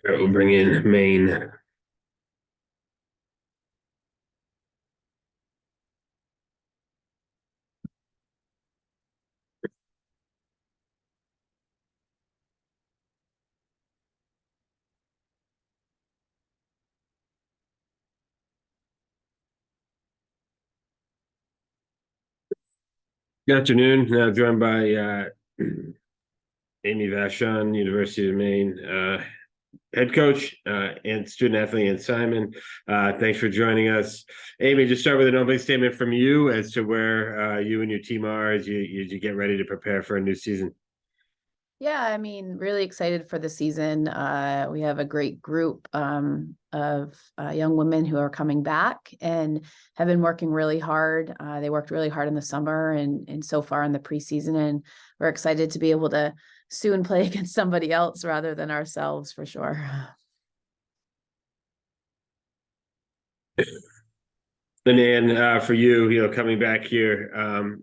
right, we'll bring in Maine. Good afternoon. Joined by Amy Vachon, University of Maine, head coach and student athlete, and Simon. Thanks for joining us. Amy, just start with an opening statement from you as to where you and your team are as you get ready to prepare for a new season. Yeah, I mean, really excited for the season. We have a great group of young women who are coming back and have been working really hard. They worked really hard in the summer and so far in the preseason, and we're excited to be able to soon play against somebody else rather than ourselves for sure. And then for you, coming back here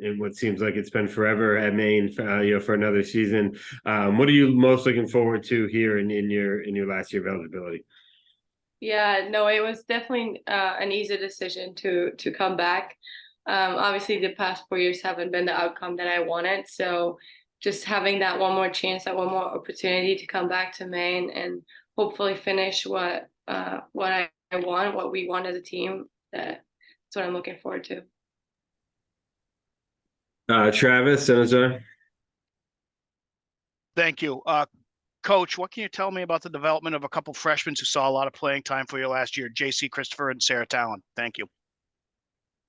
in what seems like it's been forever at Maine, for another season, what are you most looking forward to here in your last year of eligibility? Yeah, no, it was definitely an easy decision to come back. Obviously, the past 4 years haven't been the outcome that I wanted, so just having that one more chance, that one more opportunity to come back to Maine and hopefully finish what I want, what we want as a team. That's what I'm looking forward to. Travis, Senator. Thank you. Coach, what can you tell me about the development of a couple freshmen who saw a lot of playing time for you last year, JC Christopher and Sarah Talon? Thank you.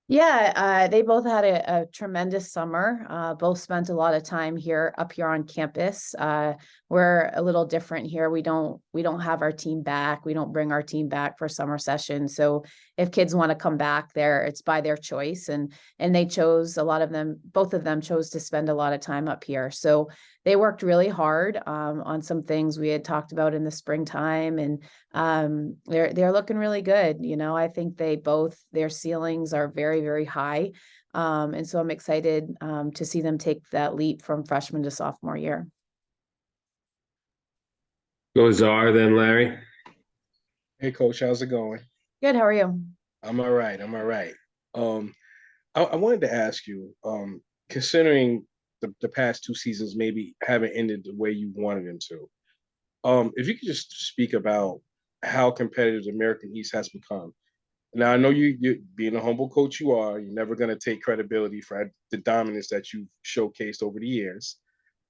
Yeah, they both had a tremendous summer. Both spent a lot of time up here on campus. We're a little different here. We don't have our team back. We don't bring our team back for summer session. So if kids want to come back there, it's by their choice. And they chose, both of them chose to spend a lot of time up here. So they worked really hard on some things we had talked about in the springtime, and they're looking really good. I think their ceilings are very, very high. And so I'm excited to see them take that leap from freshman to sophomore year. Go Czar, then Larry. Hey, Coach, how's it going? Good. How are you? I'm all right. I'm all right. I wanted to ask you, considering the past two seasons maybe haven't ended the way you wanted them to, if you could just speak about how competitive the American East has become. Now, I know you being a humble coach you are, you're never going to take credibility for the dominance that you've showcased over the years.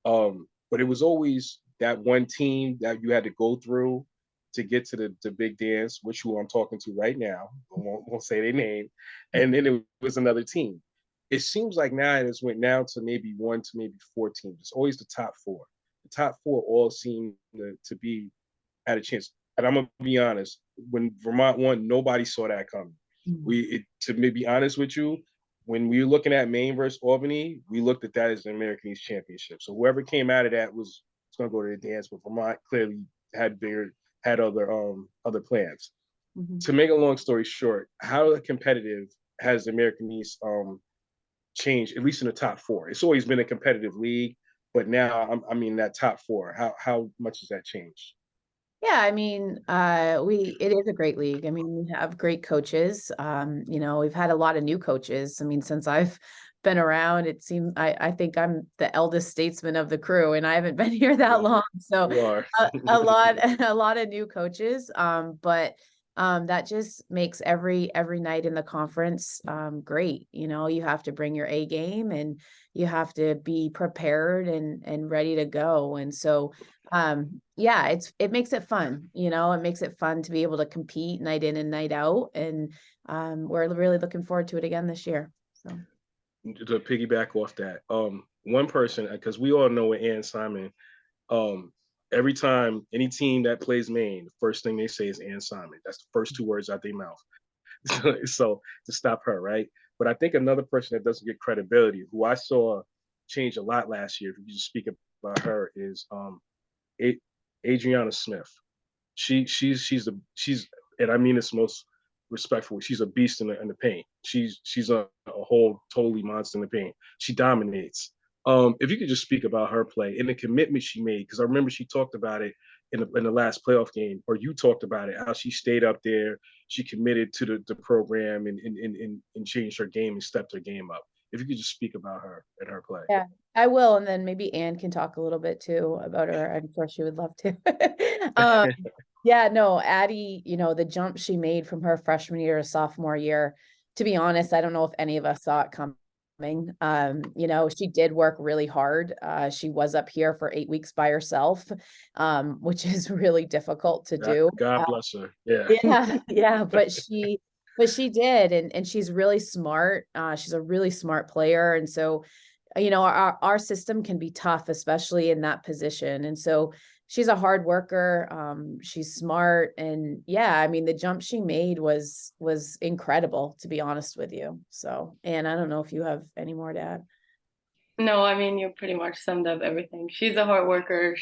But it was always that one team that you had to go through to get to the big dance, which who I'm talking to right now, won't say their name, and then it was another team. It seems like now it has went now to maybe one to maybe four teams. It's always the top four. The top four all seem to be at a chance. And I'm gonna be honest, when Vermont won, nobody saw that coming. To be honest with you, when we were looking at Maine versus Albany, we looked at that as an American East Championship. So whoever came out of that was going to go to the dance, but Vermont clearly had other plans. Mm-hmm. To make a long story short, how competitive has the American East changed, at least in the top four? It's always been a competitive league, but now I mean that top four. How much has that changed? Yeah, I mean, it is a great league. I mean, we have great coaches. We've had a lot of new coaches. I mean, since I've been around, it seems I think I'm the eldest statesman of the crew, and I haven't been here that long. So a lot of new coaches. But that just makes every night in the conference great. You have to bring your A game, and you have to be prepared and ready to go. And so yeah, it makes it fun. It makes it fun to be able to compete night in and night out. And we're really looking forward to it again this year. So to piggyback off that, one person, because we all know with Ann Simon, every time any team that plays Maine, the first thing they say is Ann Simon. That's the first two words out their mouth. So to stop her, right? But I think another person that doesn't get credibility, who I saw change a lot last year, if you just speak about her, is Adriana Smith. She's and I mean this most respectfully. She's a beast in the paint. She's a whole totally monster in the paint. She dominates. If you could just speak about her play and the commitment she made, because I remember she talked about it in the last playoff game, or you talked about it, how she stayed up there, she committed to the program and changed her game and stepped her game up. If you could just speak about her and her play. Yeah, I will, and then maybe Anne can talk a little bit too about her. I'm sure she would love to. Yeah, no, Addie, the jump she made from her freshman year to sophomore year, to be honest, I don't know if any of us saw it coming. She did work really hard. She was up here for 8 weeks by herself, which is really difficult to do. God bless her. Yeah. Yeah, but she did, and she's really smart. She's a really smart player, and so our system can be tough, especially in that position. And so she's a hard worker. She's smart, and yeah, I mean, the jump she made was incredible, to be honest with you. So, and I don't know if you have any more to add. No, I mean, you pretty much summed up everything. She's a hard worker.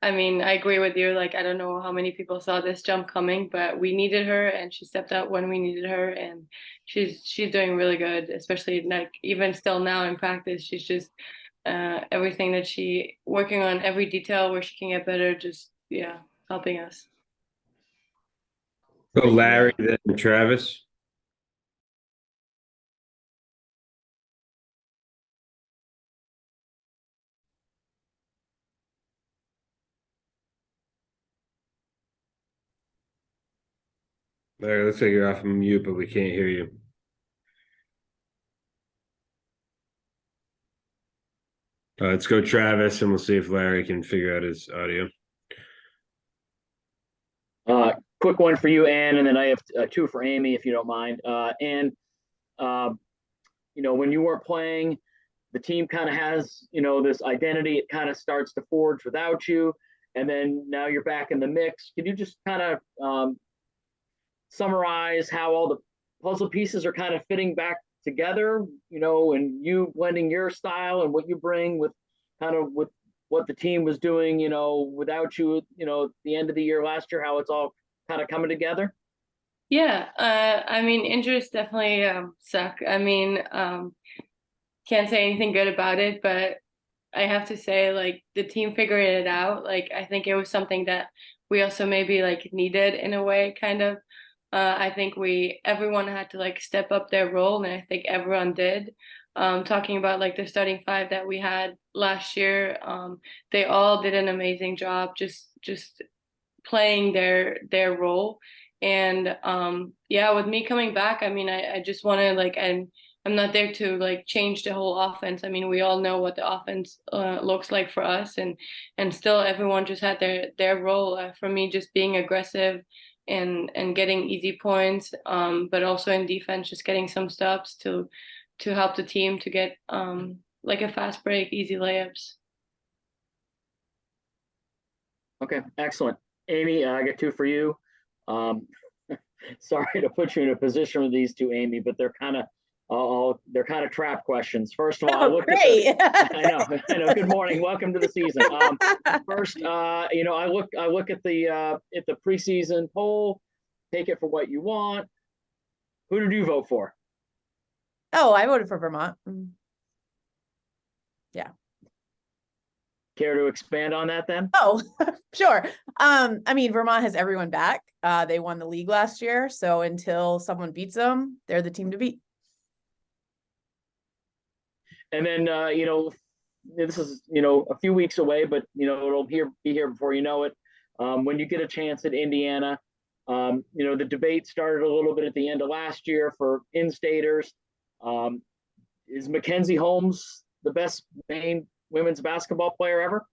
I mean, I agree with you. Like, I don't know how many people saw this jump coming, but we needed her, and she stepped up when we needed her, and she's doing really good, especially like even still now in practice. She's just everything that she working on, every detail where she can get better, just helping us. So Larry, then Travis. Larry, looks like you're off mute, but we can't hear you. Let's go Travis, and we'll see if Larry can figure out his audio. Quick one for you, Ann, and then I have two for Amy, if you don't mind. Ann, when you weren't playing, the team kind of has, this identity. It kind of starts to forge without you, and then now you're back in the mix. Could you just kind of summarize how all the puzzle pieces are kind of fitting back together, and you blending your style and what you bring with what the team was doing, without you, at the end of the year last year, how it's all kind of coming together? Yeah, I mean, injuries definitely suck. I mean, can't say anything good about it, but I have to say, like, the team figured it out. Like, I think it was something that we also maybe like needed in a way, kind of. I think everyone had to like step up their role, and I think everyone did. Talking about like the starting five that we had last year, they all did an amazing job, just playing their role. And with me coming back, I mean, I just want to like, I'm not there to like change the whole offense. I mean, we all know what the offense looks like for us, and still everyone just had their role. For me, just being aggressive and getting easy points, but also in defense, just getting some stops to help the team to get like a fast break, easy layups. Okay, excellent. Amy, I got two for you. Sorry to put you in a position with these two, Amy, but they're kind of trap questions. First of all, Great. I know. Good morning. Welcome to the season. First, I look at the preseason poll. Take it for what you want. Who did you vote for? Oh, I voted for Vermont. Yeah. Care to expand on that then? Oh, sure. I mean, Vermont has everyone back. They won the league last year, so until someone beats them, they're the team to beat. And then, this is, a few weeks away, but, it'll be here before you know it. When you get a chance at Indiana, the debate started a little bit at the end of last year for in-staters. Is Mackenzie Holmes the best Maine women's basketball player ever?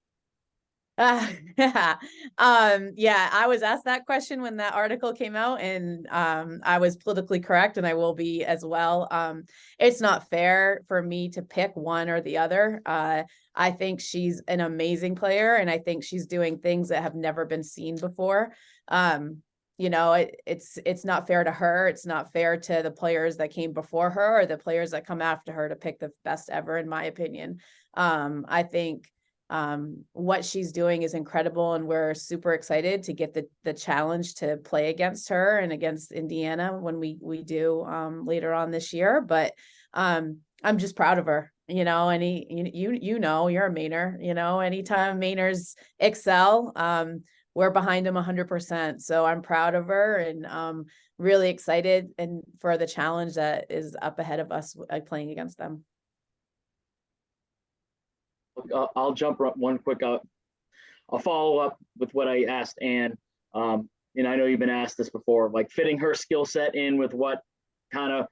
Yeah, I was asked that question when that article came out, and I was politically correct, and I will be as well. It's not fair for me to pick one or the other. I think she's an amazing player, and I think she's doing things that have never been seen before. It's not fair to her. It's not fair to the players that came before her or the players that come after her to pick the best ever, in my opinion. I think what she's doing is incredible, and we're super excited to get the challenge to play against her and against Indiana when we do later on this year. But I'm just proud of her. You're a Mainer, anytime Mainers excel, we're behind them 100%. So I'm proud of her and really excited and for the challenge that is up ahead of us playing against them. I'll jump one quick. I'll follow up with what I asked Ann. And I know you've been asked this before, like fitting her skill set in with what kind of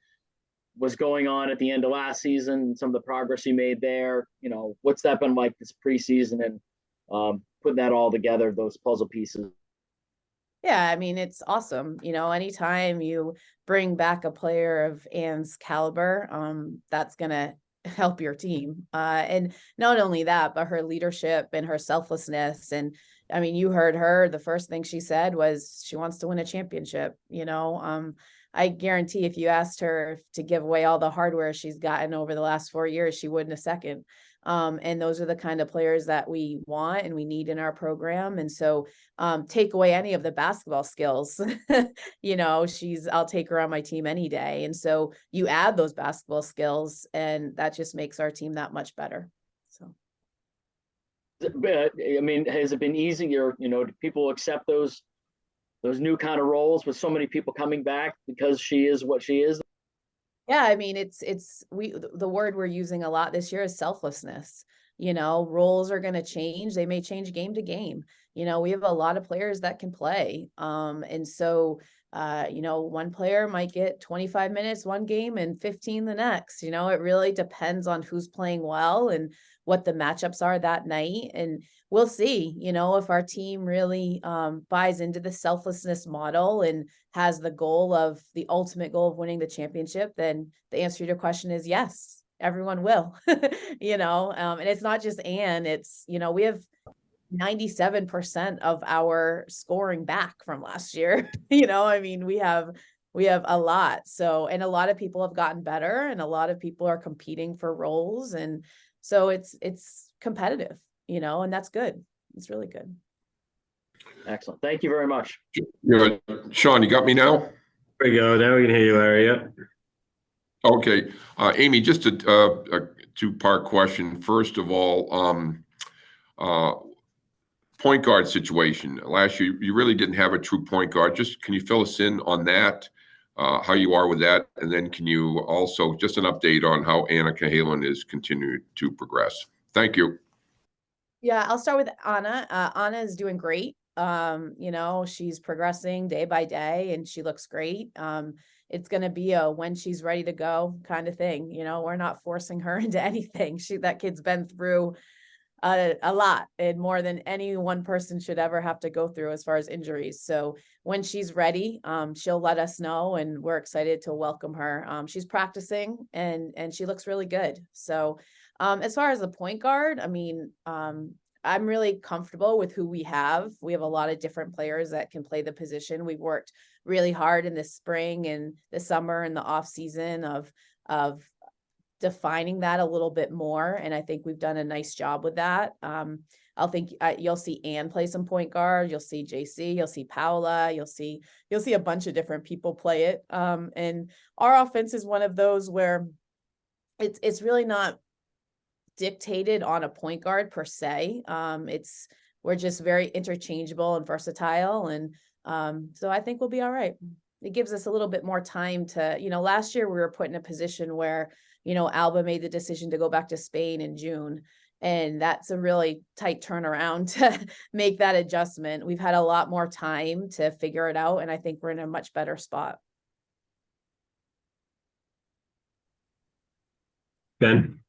was going on at the end of last season, some of the progress you made there. You know, what's that been like this preseason and putting that all together, those puzzle pieces? Yeah, I mean, it's awesome. You know, anytime you bring back a player of Ann's caliber, that's gonna help your team. And not only that, but her leadership and her selflessness. And I mean, you heard her, the first thing she said was she wants to win a championship, you know. I guarantee if you asked her to give away all the hardware she's gotten over the last 4 years, she wouldn't a second. And those are the kind of players that we want and we need in our program. And so take away any of the basketball skills, you know, I'll take her on my team any day. And so you add those basketball skills and that just makes our team that much better. So. I mean, has it been easier, you know, do people accept those new kind of roles with so many people coming back because she is what she is? Yeah, I mean, the word we're using a lot this year is selflessness. You know, roles are going to change. They may change game to game. You know, we have a lot of players that can play. And so, you know, one player might get 25 minutes one game and 15 the next. You know, it really depends on who's playing well and what the matchups are that night. And we'll see, you know, if our team really buys into the selflessness model and has the ultimate goal of winning the championship, then the answer to your question is yes, everyone will, you know, and it's not just Ann, it's, you know, we have 97% of our scoring back from last year. You know, I mean, we have a lot. So, and a lot of people have gotten better and a lot of people are competing for roles. And so it's competitive, you know, and that's good. It's really good. Excellent. Thank you very much. Yeah, Sean, you got me now? There we go. Now we can hear you, Larry. Yep. Okay. Amy, just a two-part question. First of all, point guard situation. Last year, you really didn't have a true point guard. Just can you fill us in on that, how you are with that? And then can you also just an update on how Anna Cahalan is continuing to progress? Thank you. Yeah, I'll start with Anna. Anna is doing great. You know, she's progressing day by day and she looks great. It's going to be a when she's ready to go kind of thing. You know, we're not forcing her into anything. That kid's been through a lot and more than any one person should ever have to go through as far as injuries. So when she's ready, she'll let us know and we're excited to welcome her. She's practicing and she looks really good. So as far as the point guard, I mean, I'm really comfortable with who we have. We have a lot of different players that can play the position. We've worked really hard in the spring and the summer and the off season of defining that a little bit more. And I think we've done a nice job with that. I'll think you'll see Ann play some point guard. You'll see JC, you'll see Paola, you'll see a bunch of different people play it. And our offense is one of those where it's really not dictated on a point guard per se. We're just very interchangeable and versatile. And so I think we'll be all right. It gives us a little bit more time to, you know, last year we were put in a position where, you know, Alba made the decision to go back to Spain in June. And that's a really tight turnaround to make that adjustment. We've had a lot more time to figure it out. And I think we're in a much better spot. Ben?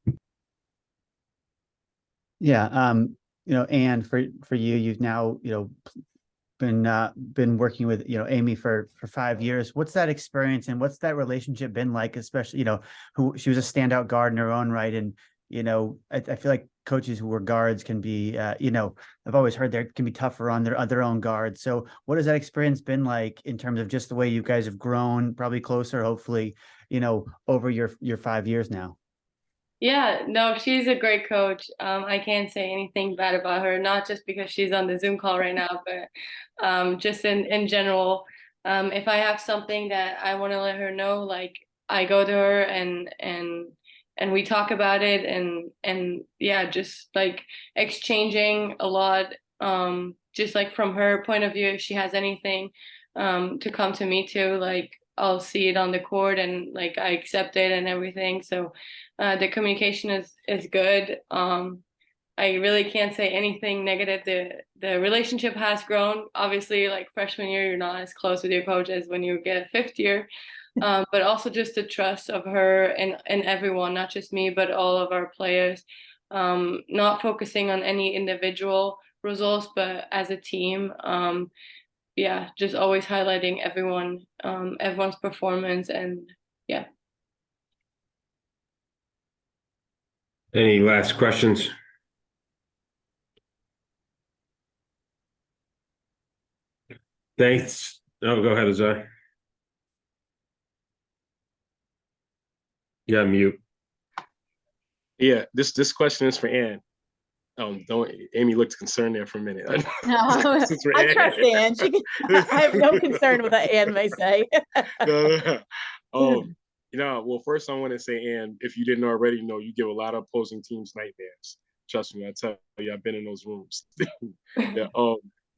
Yeah. You know, Ann, for you, you've now, you know, been working with, you know, Amy for 5 years. What's that experience and what's that relationship been like, especially, you know, she was a standout guard in her own right. And, you know, I feel like coaches who were guards can be, you know, I've always heard they can be tougher on their own guards. So what has that experience been like in terms of just the way you guys have grown, probably closer, hopefully, you know, over your 5 years now? Yeah, no, she's a great coach. I can't say anything bad about her, not just because she's on the Zoom call right now, but just in general. If I have something that I want to let her know, like I go to her and we talk about it and yeah, just like exchanging a lot. just like from her point of view, if she has anything to come to me too, like I'll see it on the court and like I accept it and everything. So the communication is good. I really can't say anything negative. The relationship has grown. Obviously, like freshman year, you're not as close with your coach as when you get a fifth year. But also just the trust of her and everyone, not just me, but all of our players. Not focusing on any individual results, but as a team. Yeah, just always highlighting everyone's performance, and yeah. Any last questions? Thanks. Oh, go ahead, Azai. Yeah, mute. Yeah, this question is for Ann. Don't Amy looked concerned there for a minute. No, This is for I Ann. trust Ann. I have no concern with what Ann may say. No. Well, first I want to say, Ann, if you didn't already know, you give a lot of opposing teams nightmares. Trust me, I tell you, I've been in those rooms.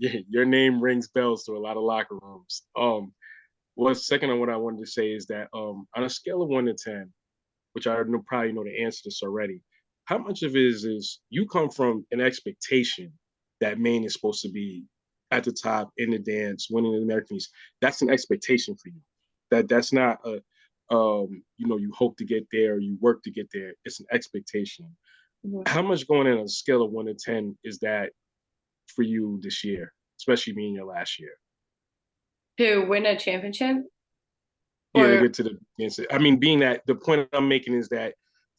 Yeah, your name rings bells to a lot of locker rooms. Well, second on what I wanted to say is that on a scale of 1 to 10, which I probably know the answer to this already, how much of it is you come from an expectation that Maine is supposed to be at the top in the dance, winning the American East? That's an expectation for you. That's not a you hope to get there, you work to get there. It's an expectation. Mhm. How much going in on a scale of 1 to 10 is that for you this year, especially being your last year? To win a championship? Yeah, to Or get to the answer. I mean, being that the point I'm making is that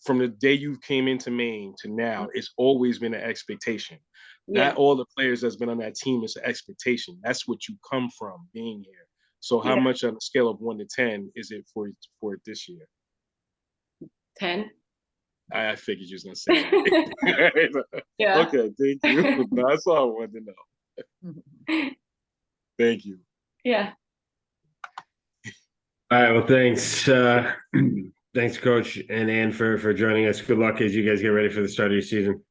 from the day you came into Maine to now, it's always been an expectation. yeah, Not all the players that's been on that team is an expectation. That's what you come from being here. So how Yeah. much on a scale of 1 to 10 is it for this year? 10. I figured you was gonna say that. Yeah. Okay, thank you. No, that's all I wanted to know. Thank you. Yeah. All right. Well, thanks. Thanks, Coach and Ann, for joining us. Good luck as you guys get ready for the start of your season.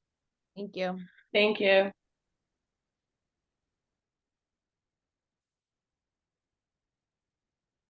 Thank you. Thank you.